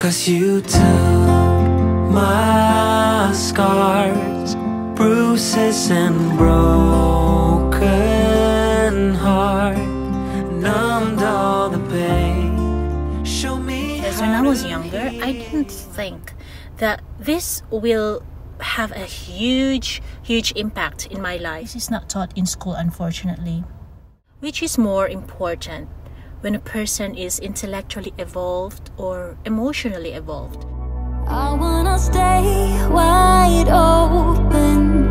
'Cause you took my scars, bruises and broken heart, numbed all the pain. Show me. Because when I was younger, I didn't think that this will have a huge impact in my life. This is not taught in school, unfortunately. Which is more important when a person is intellectually evolved or emotionally evolved? I wanna stay wide open,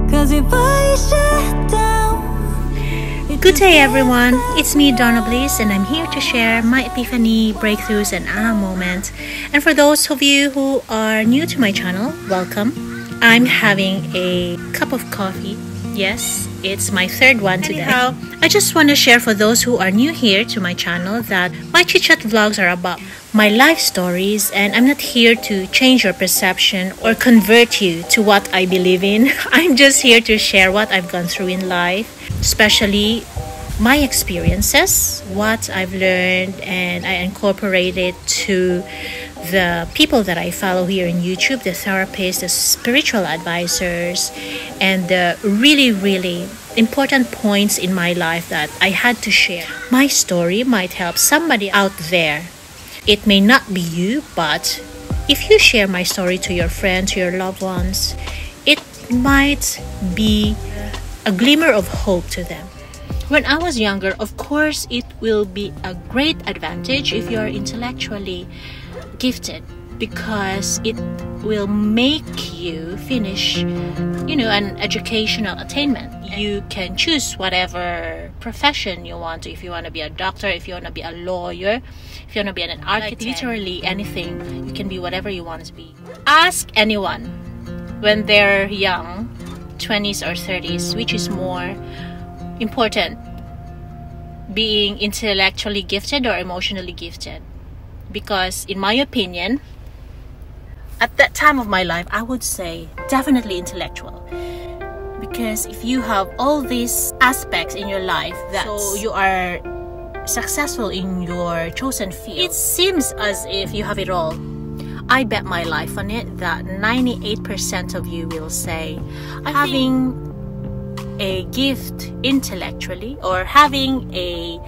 'cause if I shut down. Good day everyone, it's me Donna and I'm here to share my epiphany, breakthroughs and aha moments. And for those of you who are new to my channel, welcome. I'm having a cup of coffee. Yes, it's my third one today. Anyhow, I just want to share for those who are new here to my channel that my chit chat vlogs are about my life stories, and I'm not here to change your perception or convert you to what I believe in. I'm just here to share what I've gone through in life, especially my experiences, what I've learned, and I incorporate it to the people that I follow here in YouTube, the therapists, the spiritual advisors, and the really important points in my life that I had to share. My story might help somebody out there. It may not be you, but if you share my story to your friends, to your loved ones, it might be a glimmer of hope to them. When I was younger, of course, it will be a great advantage if you're intellectually gifted, because it will make you finish, an educational attainment. You can choose whatever profession you want to. If you want to be a doctor, if you want to be a lawyer, if you want to be an architect, literally anything. You can be whatever you want to be. Ask anyone when they're young, 20s or 30s, which is more important, being intellectually gifted or emotionally gifted. Because in my opinion, at that time of my life, I would say definitely intellectual. Because if you have all these aspects in your life, so you are successful in your chosen field, it seems as if you have it all. I bet my life on it that 98% of you will say having a gift intellectually or having a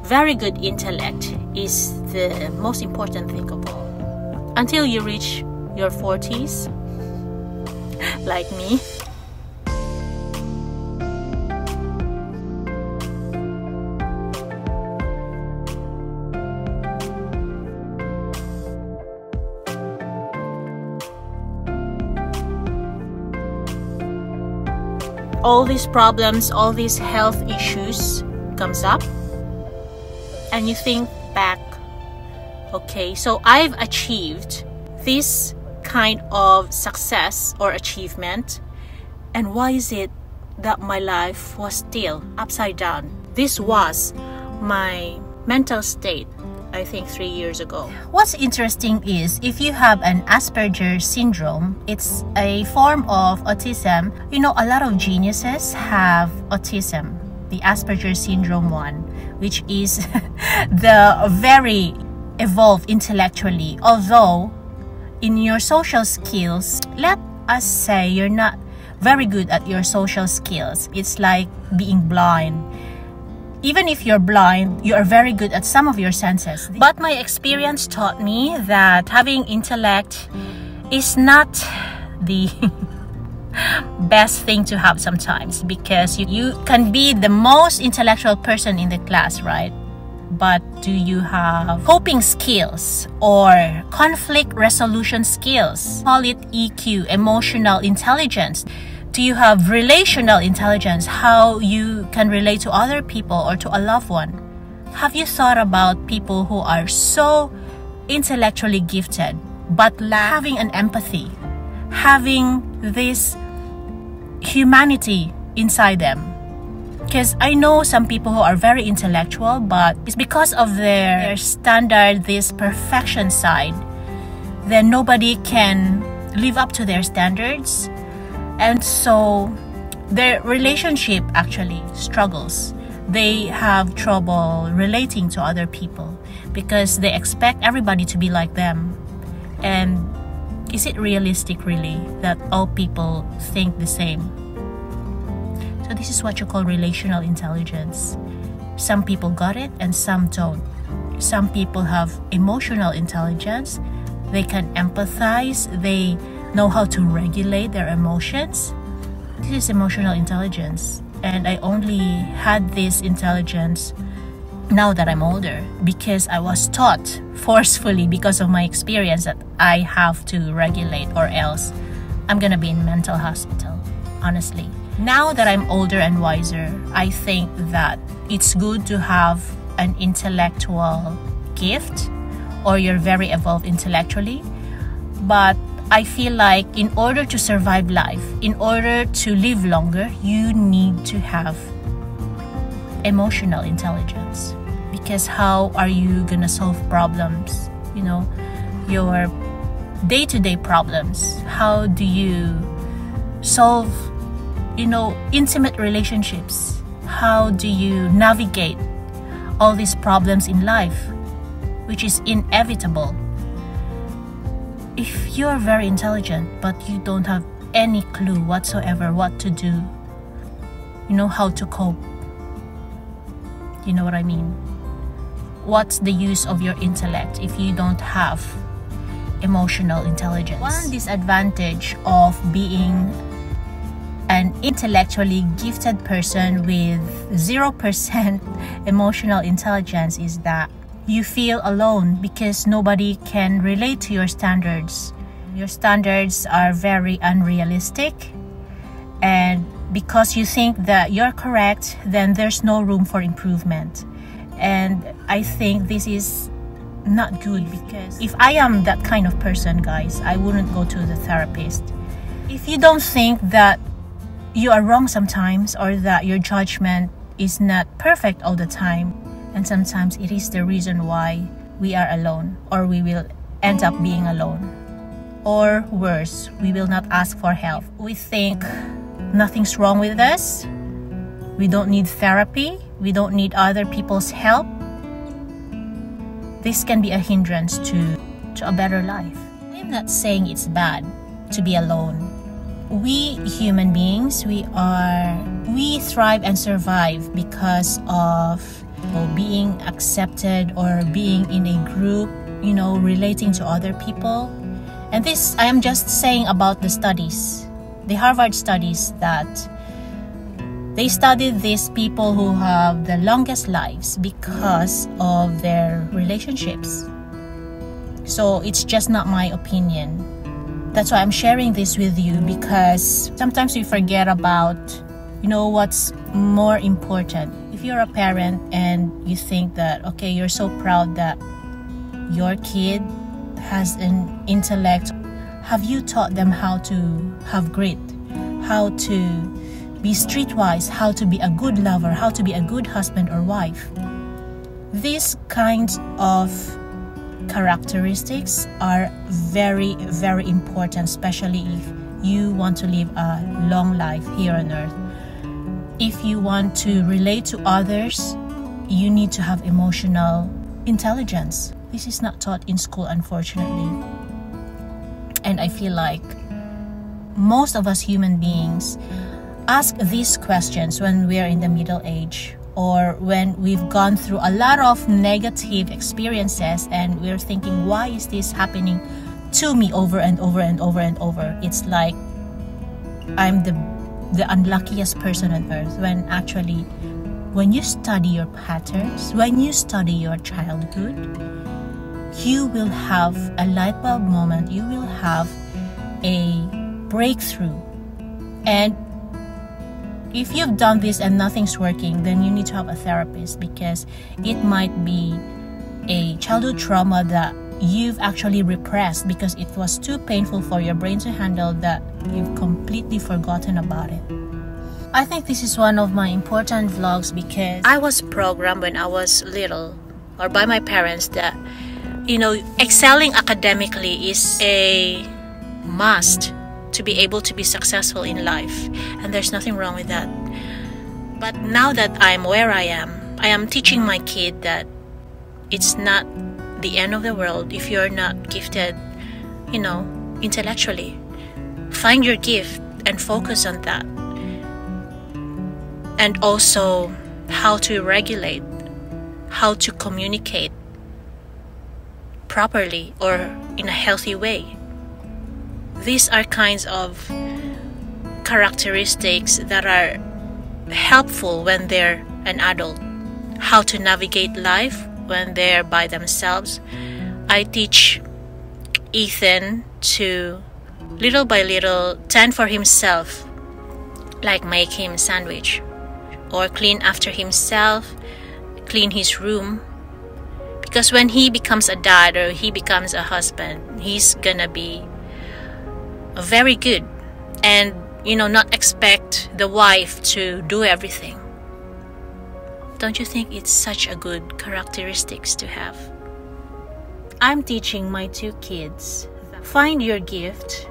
very good intellect is the most important thing of all. Until you reach your 40s, like me. All these problems, all these health issues comes up, and you think back, okay, so I've achieved this kind of success or achievement, and why is it that my life was still upside down? This was my mental state, I think 3 years ago. What's interesting is if you have an Asperger's syndrome, it's a form of autism. A lot of geniuses have autism, the Asperger's syndrome one, which is the very evolved intellectually. Although in your social skills, let us say you're not very good at your social skills. It's like being blind. Even if you're blind, you are very good at some of your senses. But my experience taught me that having intellect is not the best thing to have sometimes, because you can be the most intellectual person in the class, right? But do you have coping skills or conflict resolution skills? Call it EQ, emotional intelligence. Do you have relational intelligence, how you can relate to other people or to a loved one? Have you thought about people who are so intellectually gifted but having an empathy, having this humanity inside them? Because I know some people who are very intellectual, but it's because of their standard, this perfection side, then nobody can live up to their standards. And so their relationship actually struggles. They have trouble relating to other people. because they expect everybody to be like them. And is it realistic really that all people think the same? So this is what you call relational intelligence. Some people got it and some don't. Some people have emotional intelligence. They can empathize. They know how to regulate their emotions. This is emotional intelligence. And I only had this intelligence now that I'm older, because I was taught forcefully because of my experience that I have to regulate or else I'm gonna be in mental hospital, honestly. Now that I'm older and wiser, I think that it's good to have an intellectual gift, or you're very evolved intellectually, but I feel like in order to survive life, in order to live longer, you need to have emotional intelligence. Because how are you gonna solve problems? You know, your day-to-day problems. How do you solve, you know, intimate relationships? How do you navigate all these problems in life, which is inevitable? If you're very intelligent but you don't have any clue whatsoever what to do, you know, how to cope, you know what I mean? What's the use of your intellect if you don't have emotional intelligence? One disadvantage of being an intellectually gifted person with 0% emotional intelligence is that you feel alone because nobody can relate to your standards. Your standards are very unrealistic, and because you think that you're correct, then there's no room for improvement. And I think this is not good, because if I am that kind of person, guys, I wouldn't go to the therapist. If you don't think that you are wrong sometimes, or that your judgment is not perfect all the time, and sometimes it is the reason why we are alone, or we will end up being alone. Or worse, we will not ask for help. We think nothing's wrong with us. We don't need therapy. We don't need other people's help. This can be a hindrance to a better life. I'm not saying it's bad to be alone. We human beings, we thrive and survive because of being accepted or being in a group, you know, relating to other people. And this, I am just saying about the studies, the Harvard studies, that they studied these people who have the longest lives because of their relationships. So it's just not my opinion. That's why I'm sharing this with you, because sometimes we forget about, you know, what's more important. If you're a parent and you think that, okay, you're so proud that your kid has an intellect, have you taught them how to have grit, how to be streetwise, how to be a good lover, how to be a good husband or wife? These kinds of characteristics are very, very important, especially if you want to live a long life here on earth. If you want to relate to others, you need to have emotional intelligence. This is not taught in school, unfortunately. And I feel like most of us human beings ask these questions when we're in the middle age, or when we've gone through a lot of negative experiences and we're thinking, why is this happening to me over and over and over and over? It's like I'm the unluckiest person on earth, when actually, when you study your patterns, when you study your childhood, you will have a light bulb moment, you will have a breakthrough. And if you've done this and nothing's working, then you need to have a therapist, because it might be a childhood trauma that you've actually repressed because it was too painful for your brain to handle, that you've completely forgotten about it. I think this is one of my important vlogs, because I was programmed when I was little, or by my parents, that, you know, excelling academically is a must to be able to be successful in life, and there's nothing wrong with that. But now that I'm where I am teaching my kid that it's not the end of the world if you're not gifted, intellectually. Find your gift and focus on that. And also how to regulate, how to communicate properly or in a healthy way. These are kinds of characteristics that are helpful when they're an adult. How to navigate life when they're by themselves. I teach Ethan to, little by little, tend for himself, like make him a sandwich, or clean after himself, clean his room. Because when he becomes a dad or he becomes a husband, he's gonna be very good, and not expect the wife to do everything. Don't you think it's such a good characteristics to have? I'm teaching my 2 kids, find your gift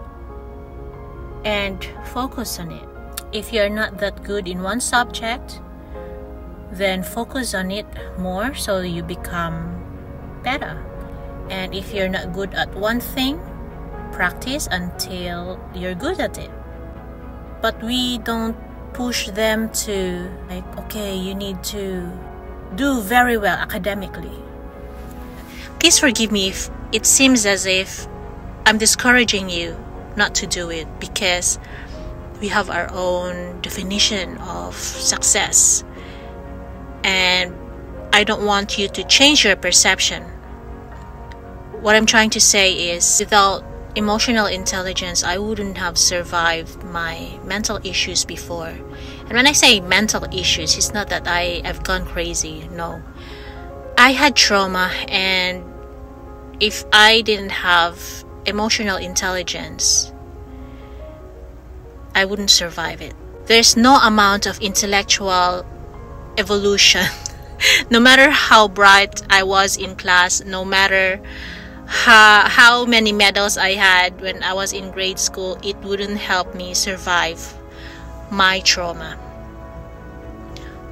and focus on it. If you're not that good in one subject, then focus on it more so you become better. And if you're not good at one thing, practice until you're good at it. But we don't push them to, like, okay, you need to do very well academically. Please forgive me if it seems as if I'm discouraging you not to do it, because we have our own definition of success, and I don't want you to change your perception. What I'm trying to say is, without emotional intelligence, I wouldn't have survived my mental issues before. And when I say mental issues, it's not that I have gone crazy. No, I had trauma, and if I didn't have emotional intelligence, I wouldn't survive it. There's no amount of intellectual evolution no matter how bright I was in class, no matter how many medals I had when I was in grade school, it wouldn't help me survive my trauma,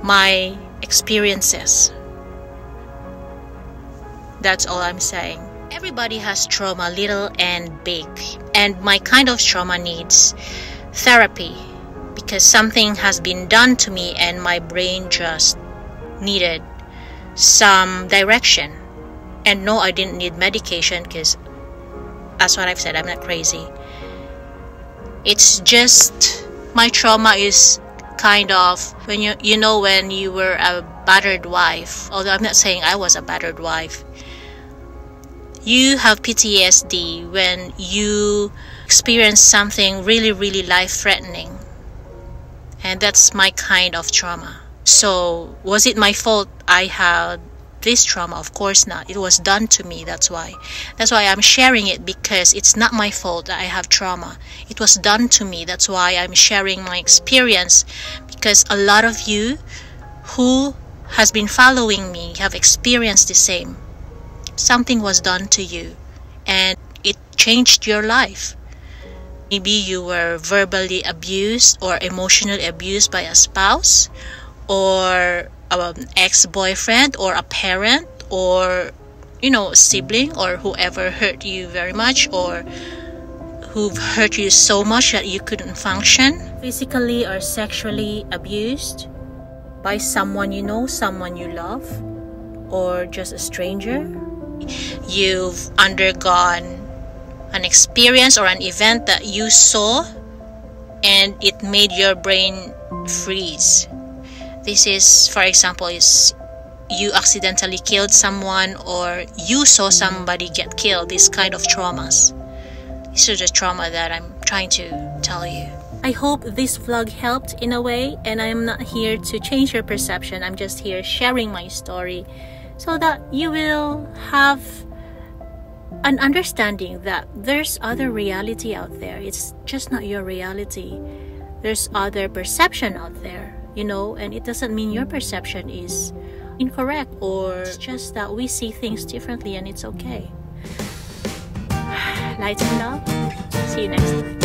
my experiences. That's all I'm saying. Everybody has trauma, little and big, and my kind of trauma needs therapy, because something has been done to me and my brain just needed some direction. And no, I didn't need medication, because that's what I've said, I'm not crazy. It's just my trauma is kind of when when you were a battered wife, although I'm not saying I was a battered wife. You have PTSD when you experience something really, really life-threatening. And that's my kind of trauma. So, was it my fault I had this trauma? Of course not. It was done to me. That's why I'm sharing it, because it's not my fault that I have trauma. It was done to me. That's why I'm sharing my experience, because a lot of you who has been following me have experienced the same. Something was done to you and it changed your life. Maybe you were verbally abused or emotionally abused by a spouse, or an ex-boyfriend, or a parent, or a sibling, or whoever hurt you very much, or who've hurt you so much that you couldn't function. Physically or sexually abused by someone you know, someone you love, or just a stranger. You've undergone an experience or an event that you saw and it made your brain freeze. This is, for example, is you accidentally killed someone, or you saw somebody get killed. This kind of traumas. These are the trauma that I'm trying to tell you. I hope this vlog helped in a way, and I'm not here to change your perception. I'm just here sharing my story so that you will have an understanding that there's other reality out there. It's just not your reality. There's other perception out there, and it doesn't mean your perception is incorrect, or it's just that we see things differently, and it's okay. Light and love. See you next time.